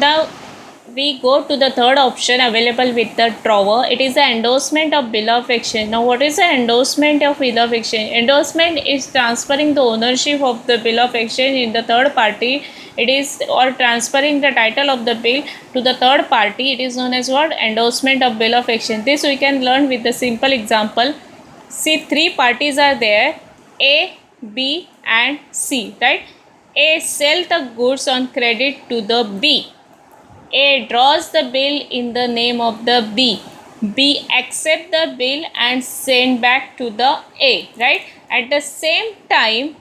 Now we go to the third option available with the drawer. It is the endorsement of bill of exchange. Now what is the endorsement of bill of exchange? Endorsement is transferring the ownership of the bill of exchange in the third party. It is, or transferring the title of the bill to the third party. It is known as what? Endorsement of bill of exchange. This we can learn with the simple example. See, three parties are there, A, B and C, right? A sell the goods on credit to the B. A draws the bill in the name of the B. B accept the bill and send back to the A, right? At the same time,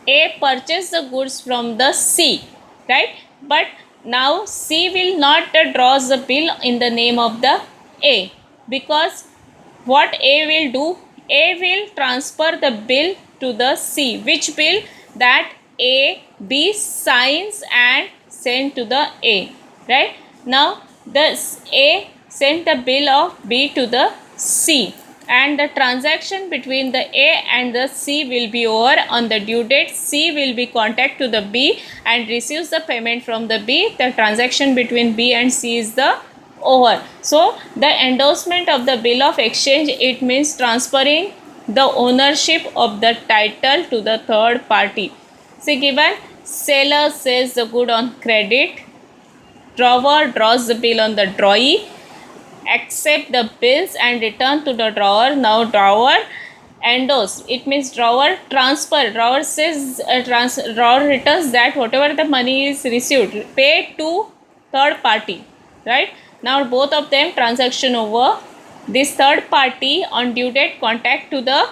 A purchase the goods from the C, right? But now C will not draws the bill in the name of the A, because what A will do? A will transfer the bill to the C. Which bill? That A, B signs and sent to the A, right? Now this A sent the bill of B to the C, and the transaction between the A and the C will be over. On the due date, C will be contact to the B and receives the payment from the B. The transaction between B and C is the over. So the endorsement of the bill of exchange, it means transferring the ownership of the title to the third party. See, given seller sells the good on credit, drawer draws the bill on the drawee, accept the bills and return to the drawer. Now drawer endorse, it means drawer transfer. Drawer says drawer returns that whatever the money is received, pay to third party, right? Now both of them transaction over. This third party on due date contact to the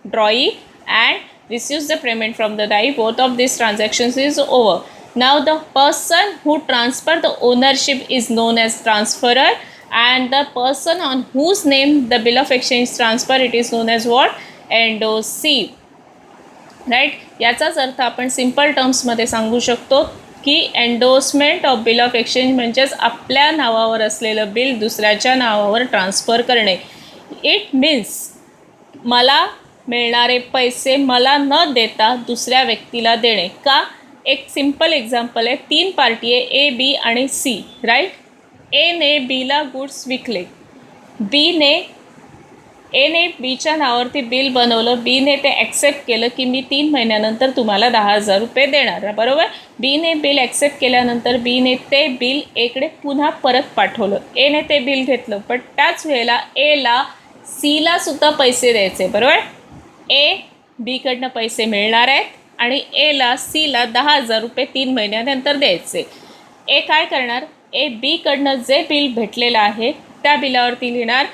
drawee and receives the payment from the drawee. Both of these transactions is over. Now the person who transfer the ownership is known as transferor, and the person on whose name the bill of exchange transfer, it is known as what? Endorsee, right. याचाच अर्थ आपण simple टर्म्समध्ये सांगू शकतो की endorsement of bill of exchange म्हणजेच आपल्या नावावर असलेलं बिल दुसऱ्याच्या नावावर ट्रान्सफर करणे. इट मीन्स मला मिळणारे पैसे मला न देता दुसऱ्या व्यक्तीला देणे. का? एक सिम्पल एक्झाम्पल आहे. तीन पार्टी आहे, ए, बी आणि सी, राईट. एने बीला गुड्स विकले, एने बीच्या नावावरती बिल बनवलं, बीने ते ॲक्सेप्ट केलं की मी 3 महिन्यानंतर तुम्हाला 10,000 रुपये देणार, बरोबर. बीने बिल ॲक्सेप्ट केल्यानंतर बीने ते बिल एकडे पुन्हा परत पाठवलं. एने ते बिल घेतलं, पण त्याच वेळेला एला सीला सुद्धा पैसे द्यायचे, बरोबर. ए बीकडनं पैसे मिळणार आहेत आणि एला सीला 10,000 रुपये 3 महिन्यानंतर द्यायचे. ए काय करणार? ए बीकडनं जे बिल भेटलेलं आहे त्या बिलावरती लिहिणार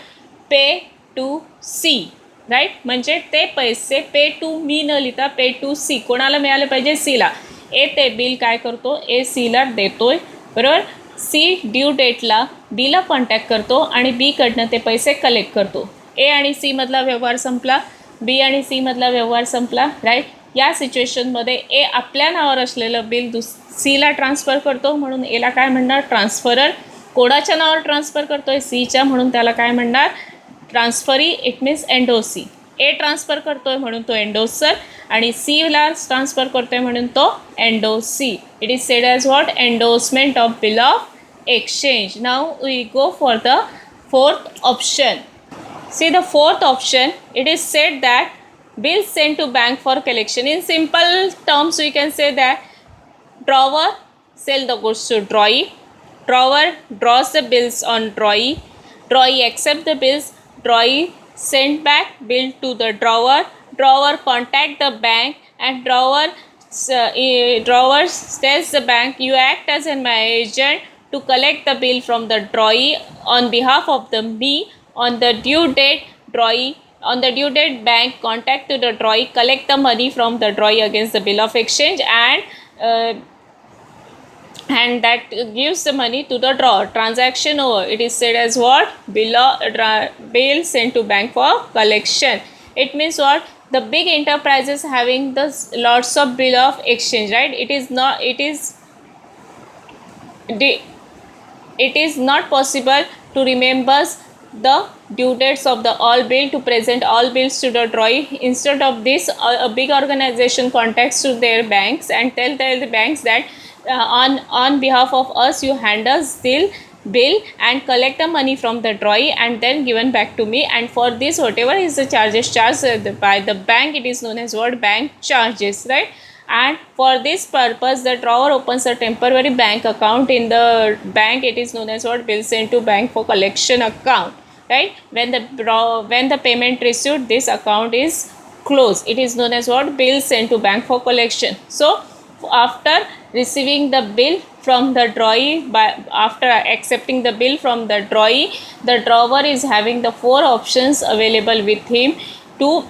पे टू सी, राईट. म्हणजे ते पैसे पे टू मी न लिहिता पे टू सी, कोणाला मिळाले पाहिजे? सीला. ए ते बिल काय करतो? ए सीला देतोय, बरोबर. सी ड्यू डेटला बीला कॉन्टॅक्ट करतो आणि बीकडनं ते पैसे कलेक्ट करतो. ए आणि सीमधला व्यवहार संपला, बी आणि सीमधला व्यवहार संपला, राईट. या सिच्युएशनमध्ये ए आपल्या नावावर असलेलं बिल सीला ट्रान्सफर करतो, म्हणून एला काय म्हणणार? ट्रान्सफरर. कोणाच्या नावावर ट्रान्सफर करतो आहे? सीच्या, म्हणून त्याला काय म्हणणार? Transferee. It means endorsee. A transfer करतो आहे म्हणून तो एंडोसर आणि सीला ट्रान्सफर करतो आहे म्हणून तो endorsee. It is said as what? Endorsement of bill of exchange. Now we go for the fourth option. See the fourth option, it is said that bills sent to bank for collection. In simple terms we can say that drawer sell the goods to drawee, drawer draws the bills on drawee, drawee accept the bills, drawee send back bill to the drawer, drawer contact the bank and drawer tells the bank you act as my agent to collect the bill from the drawee on behalf of the me. On the due date bank contact to the drawee, collect the money from the drawee against the bill of exchange and that gives the money to the drawer. Transaction over. It is said as what? Bill sent to bank for collection. It means what? The big enterprises having the lots of bill of exchange, right? It is not possible to remember the due dates of the all bill to present all bills to the drawee. Instead of this, a big organization contacts to their banks and tell the banks that on behalf of us, you hand us bill and collect the money from the drawee and then given back to me, and for this whatever is the charges charged by the bank, it is known as what? Bank charges, right? And for this purpose the drawer opens a temporary bank account in the bank, it is known as what? Bill sent to bank for collection account, right? When the payment received, this account is closed, it is known as what? Bill sent to bank for collection. So after receiving the bill from the drawee, after accepting the bill from the drawee, the drawer is having the four options available with him to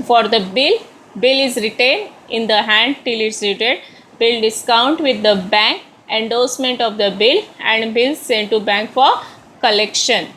for the bill is retained in the hand till it's retained, bill discount with the bank, endorsement of the bill, and bill sent to bank for collection.